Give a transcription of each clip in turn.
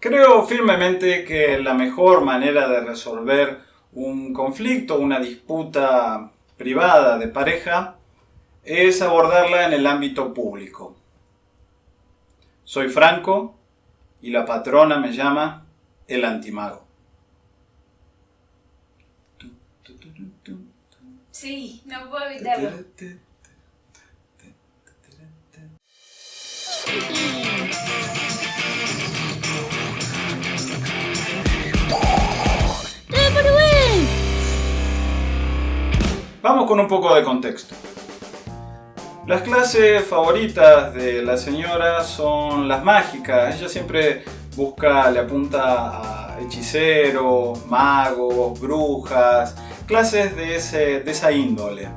Creo firmemente que la mejor manera de resolver un conflicto, una disputa privada de pareja, es abordarla en el ámbito público. Soy Franco y la patrona me llama el antimago. Sí, no puedo evitarlo. Vamos con un poco de contexto. Las clases favoritas de la señora son las mágicas. Ella siempre le apunta a hechiceros, magos, brujas, clases de esa índole.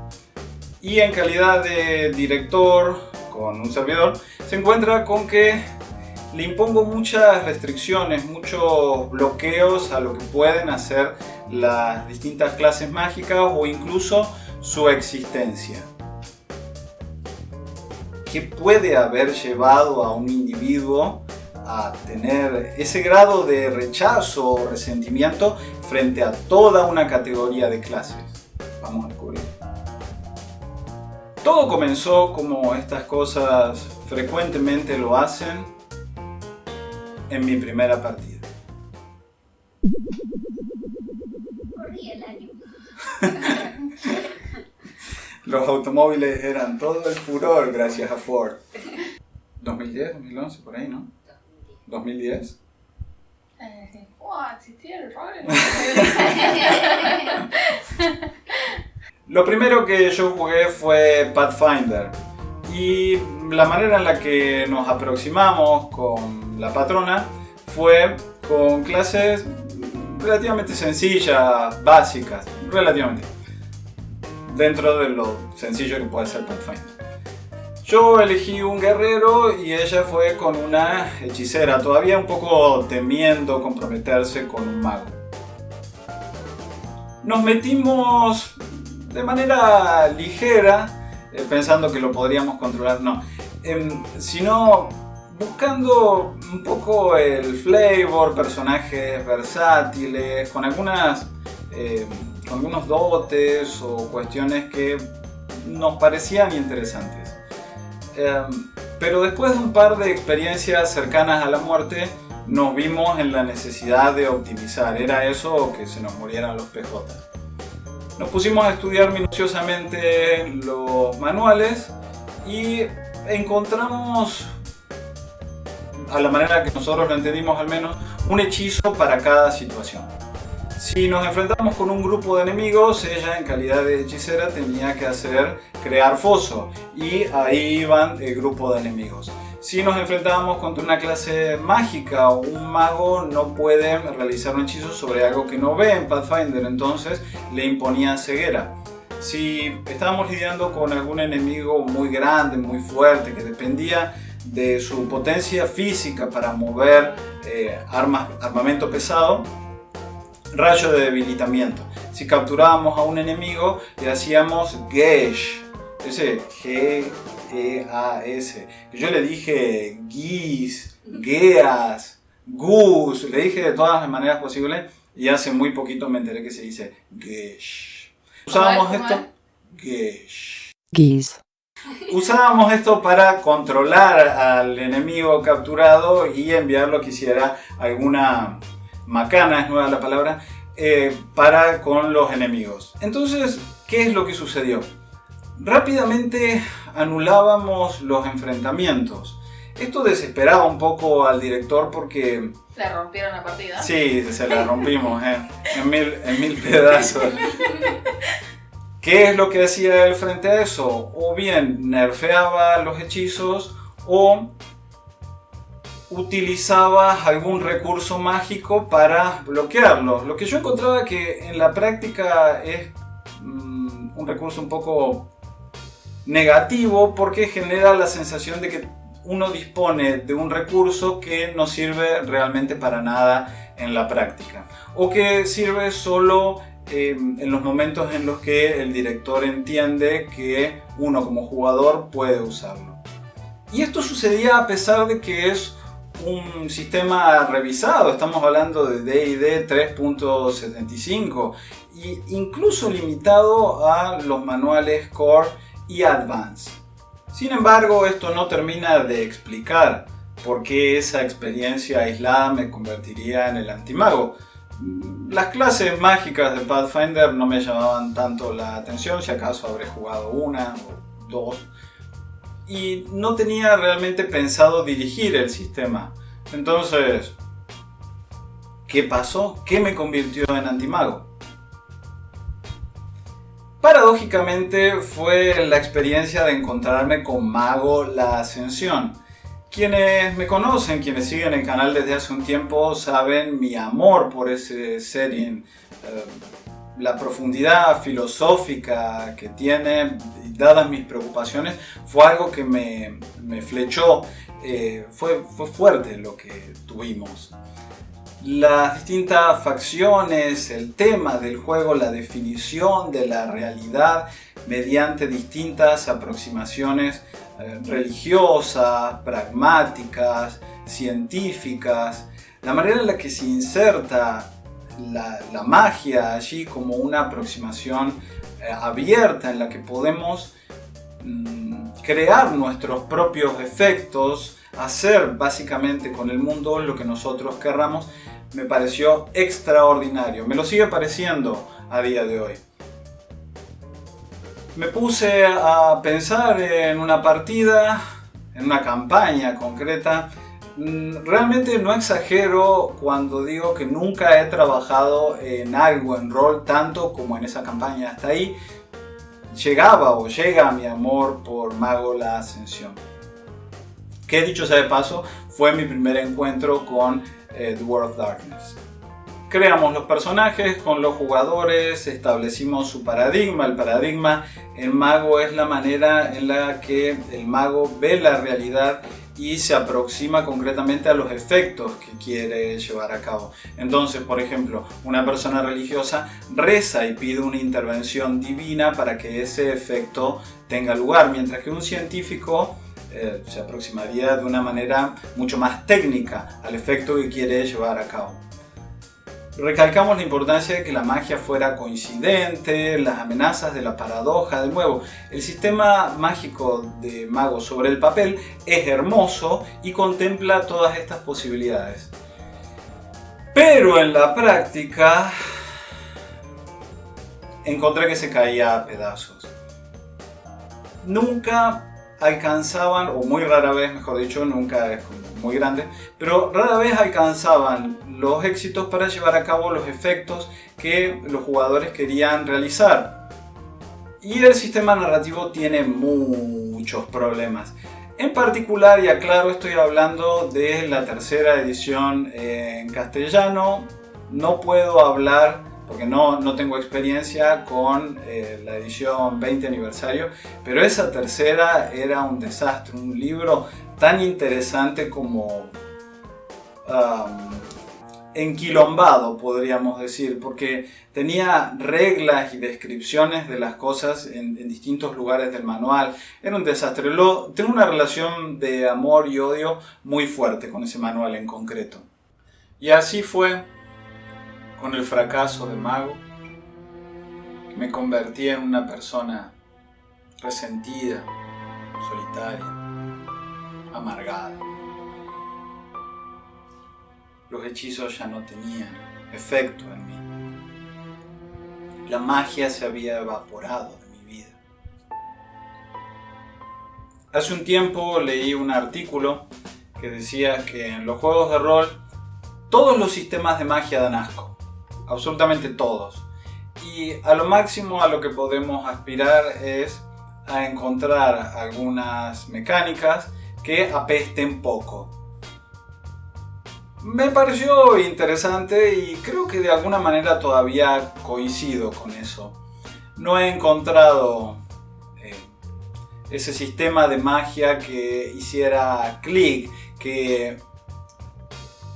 Y en calidad de director, con un servidor, se encuentra con que le impongo muchas restricciones, muchos bloqueos a lo que pueden hacer las distintas clases mágicas o incluso su existencia. ¿Qué puede haber llevado a un individuo a tener ese grado de rechazo o resentimiento frente a toda una categoría de clases? Vamos a descubrir. Todo comenzó, como estas cosas frecuentemente lo hacen, en mi primera partida. Corría el año. Los automóviles eran todo el furor gracias a Ford. 2010, 2011, por ahí, ¿no? 2010. Existía el rollo. Lo primero que yo jugué fue Pathfinder. Y la manera en la que nos aproximamos con la patrona fue con clases relativamente sencillas, básicas, relativamente. Dentro de lo sencillo que puede ser Pathfinder. Yo elegí un guerrero y ella fue con una hechicera, todavía un poco temiendo comprometerse con un mago. Nos metimos de manera ligera, pensando que lo podríamos controlar, no, sino buscando un poco el flavor, personajes versátiles, con algunos dotes o cuestiones que nos parecían interesantes. Pero después de un par de experiencias cercanas a la muerte, nos vimos en la necesidad de optimizar. Era eso o que se nos murieran los PJ. Nos pusimos a estudiar minuciosamente los manuales y encontramos, a la manera que nosotros lo entendimos al menos, un hechizo para cada situación. Si nos enfrentamos con un grupo de enemigos, ella en calidad de hechicera tenía que crear foso y ahí iban el grupo de enemigos. Si nos enfrentábamos contra una clase mágica o un mago, no puede realizar un hechizo sobre algo que no ve en Pathfinder, entonces le imponía ceguera. Si estábamos lidiando con algún enemigo muy grande, muy fuerte, que dependía de su potencia física para mover armamento pesado, rayo de debilitamiento. Si capturábamos a un enemigo, le hacíamos Geas, ese G-E-A-S. Yo le dije Geas, Geas, Goose, le dije de todas las maneras posibles y hace muy poquito me enteré que se dice Geas. Usábamos esto, Geas. Usábamos esto para controlar al enemigo capturado y enviarlo que hiciera alguna macana, es nueva la palabra, para con los enemigos. Entonces, ¿qué es lo que sucedió? Rápidamente anulábamos los enfrentamientos. Esto desesperaba un poco al director porque... ¿Le rompieron la partida? Sí, se la rompimos en mil pedazos. ¿Qué es lo que hacía él frente a eso? O bien nerfeaba los hechizos o utilizaba algún recurso mágico para bloquearlos. Lo que yo encontraba que en la práctica es un recurso un poco negativo porque genera la sensación de que uno dispone de un recurso que no sirve realmente para nada en la práctica o que sirve solo en los momentos en los que el director entiende que uno como jugador puede usarlo. Y esto sucedía a pesar de que es un sistema revisado, estamos hablando de D&D 3.75 e incluso limitado a los manuales Core y Advanced. Sin embargo, esto no termina de explicar por qué esa experiencia aislada me convertiría en el antimago. Las clases mágicas de Pathfinder no me llamaban tanto la atención, si acaso habré jugado una o dos, y no tenía realmente pensado dirigir el sistema. Entonces, ¿qué pasó? ¿Qué me convirtió en antimago? Paradójicamente fue la experiencia de encontrarme con Mago la Ascensión. Quienes me conocen, quienes siguen el canal desde hace un tiempo, saben mi amor por ese setting. La profundidad filosófica que tiene, dadas mis preocupaciones, fue algo que me flechó. Fue fuerte lo que tuvimos. Las distintas facciones, el tema del juego, la definición de la realidad mediante distintas aproximaciones religiosas, pragmáticas, científicas, la manera en la que se inserta la magia allí como una aproximación abierta en la que podemos crear nuestros propios efectos, hacer básicamente con el mundo lo que nosotros querramos, me pareció extraordinario. Me lo sigue pareciendo a día de hoy. Me puse a pensar en una partida, en una campaña concreta. Realmente no exagero cuando digo que nunca he trabajado en algo en rol tanto como en esa campaña. Hasta ahí llega mi amor por Mago la Ascensión. Que dicho sea de paso, fue mi primer encuentro con The World of Darkness. Creamos los personajes con los jugadores, establecimos su paradigma. El paradigma en Mago es la manera en la que el mago ve la realidad y se aproxima concretamente a los efectos que quiere llevar a cabo. Entonces, por ejemplo, una persona religiosa reza y pide una intervención divina para que ese efecto tenga lugar, mientras que un científico se aproximaría de una manera mucho más técnica al efecto que quiere llevar a cabo. Recalcamos la importancia de que la magia fuera coincidente, las amenazas de la paradoja. De nuevo, el sistema mágico de Mago sobre el papel es hermoso y contempla todas estas posibilidades. Pero en la práctica encontré que se caía a pedazos. Nunca alcanzaban, o muy rara vez, mejor dicho, nunca es muy grande, pero rara vez alcanzaban los éxitos para llevar a cabo los efectos que los jugadores querían realizar. Y el sistema narrativo tiene muchos problemas. En particular, y aclaro, estoy hablando de la tercera edición en castellano. No puedo hablar, porque no tengo experiencia con la edición 20 aniversario, pero esa tercera era un desastre, un libro tan interesante como enquilombado, podríamos decir, porque tenía reglas y descripciones de las cosas en distintos lugares del manual. Era un desastre. Tengo una relación de amor y odio muy fuerte con ese manual en concreto. Y así fue con el fracaso de Mago, que me convertí en una persona resentida, solitaria, amargada. Los hechizos ya no tenían efecto en mí. La magia se había evaporado de mi vida. Hace un tiempo leí un artículo que decía que en los juegos de rol todos los sistemas de magia dan asco. Absolutamente todos. Y a lo máximo a lo que podemos aspirar es a encontrar algunas mecánicas que apesten poco. Me pareció interesante y creo que de alguna manera todavía coincido con eso. No he encontrado ese sistema de magia que hiciera clic, que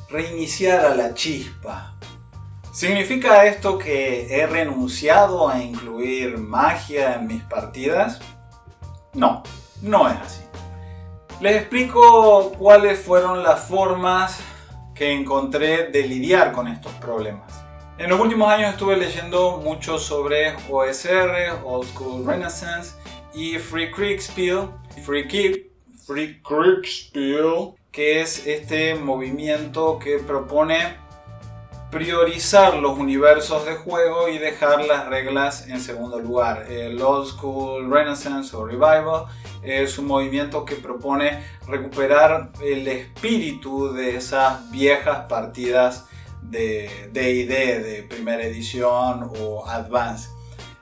reiniciara la chispa. ¿Significa esto que he renunciado a incluir magia en mis partidas? No, no es así. Les explico cuáles fueron las formas que encontré de lidiar con estos problemas. En los últimos años estuve leyendo mucho sobre OSR, Old School Renaissance, y Free Kriegspiel, que es este movimiento que propone priorizar los universos de juego y dejar las reglas en segundo lugar. El Old School Renaissance o Revival es un movimiento que propone recuperar el espíritu de esas viejas partidas de D&D de primera edición o Advance.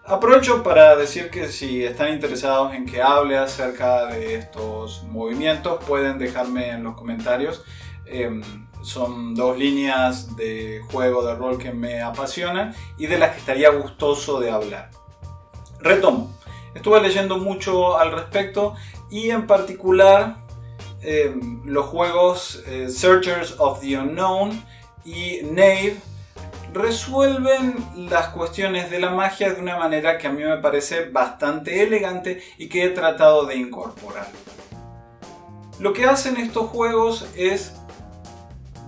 Aprovecho para decir que si están interesados en que hable acerca de estos movimientos, pueden dejarme en los comentarios. Son dos líneas de juego de rol que me apasionan y de las que estaría gustoso de hablar. Retomo. Estuve leyendo mucho al respecto y en particular los juegos Searchers of the Unknown y Knave resuelven las cuestiones de la magia de una manera que a mí me parece bastante elegante y que he tratado de incorporar. Lo que hacen estos juegos es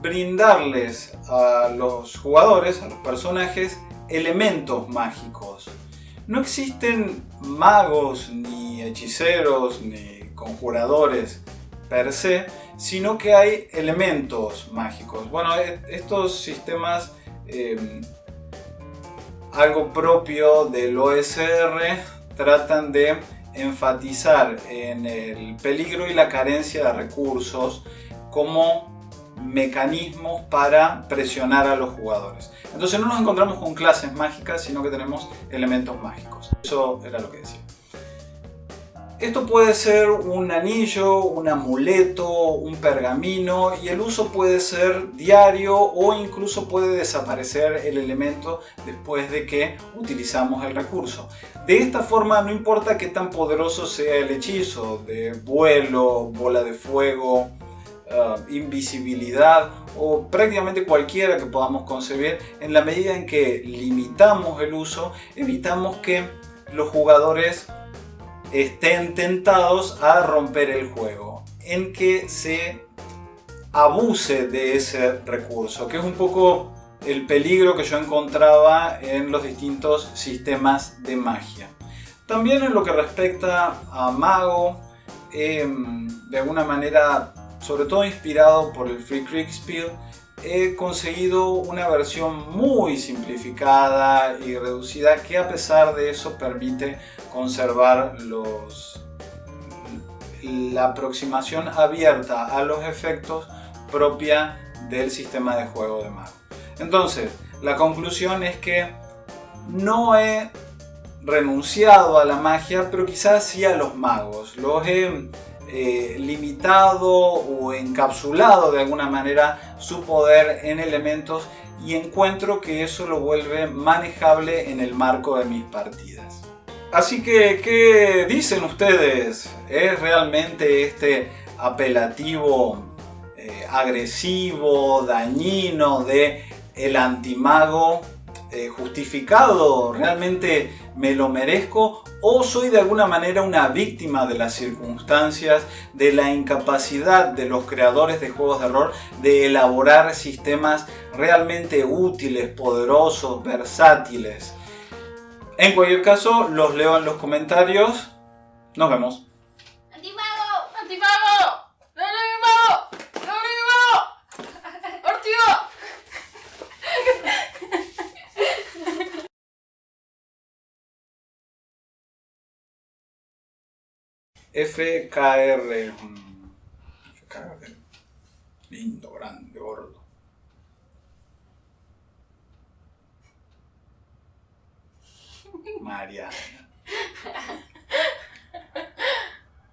brindarles a los jugadores, a los personajes, elementos mágicos. No existen magos, ni hechiceros, ni conjuradores per se, sino que hay elementos mágicos. Bueno, estos sistemas, algo propio del OSR, tratan de enfatizar en el peligro y la carencia de recursos como mecanismos para presionar a los jugadores. Entonces no nos encontramos con clases mágicas, sino que tenemos elementos mágicos. Eso era lo que decía. Esto puede ser un anillo, un amuleto, un pergamino, y el uso puede ser diario o incluso puede desaparecer el elemento después de que utilizamos el recurso. De esta forma, no importa qué tan poderoso sea el hechizo de vuelo, bola de fuego, invisibilidad o prácticamente cualquiera que podamos concebir, en la medida en que limitamos el uso, evitamos que los jugadores estén tentados a romper el juego, en que se abuse de ese recurso, que es un poco el peligro que yo encontraba en los distintos sistemas de magia. También en lo que respecta a mago, de alguna manera, sobre todo inspirado por el Free Kriegspiel, he conseguido una versión muy simplificada y reducida que a pesar de eso permite conservar la aproximación abierta a los efectos propia del sistema de juego de mago. Entonces, la conclusión es que no he renunciado a la magia, pero quizás sí a los magos. Los he limitado o encapsulado de alguna manera su poder en elementos y encuentro que eso lo vuelve manejable en el marco de mis partidas. Así que, ¿qué dicen ustedes? ¿Es realmente este apelativo agresivo, dañino de el antimago justificado? ¿Realmente me lo merezco? ¿O soy de alguna manera una víctima de las circunstancias, de la incapacidad de los creadores de juegos de rol de elaborar sistemas realmente útiles, poderosos, versátiles? En cualquier caso, los leo en los comentarios. Nos vemos. ¡Antimago! ¡Antimago! ¡No es mi mago! ¡No es mi mago! ¡Ortigo! FKR. FKR. Lindo, grande, gordo. Mariana.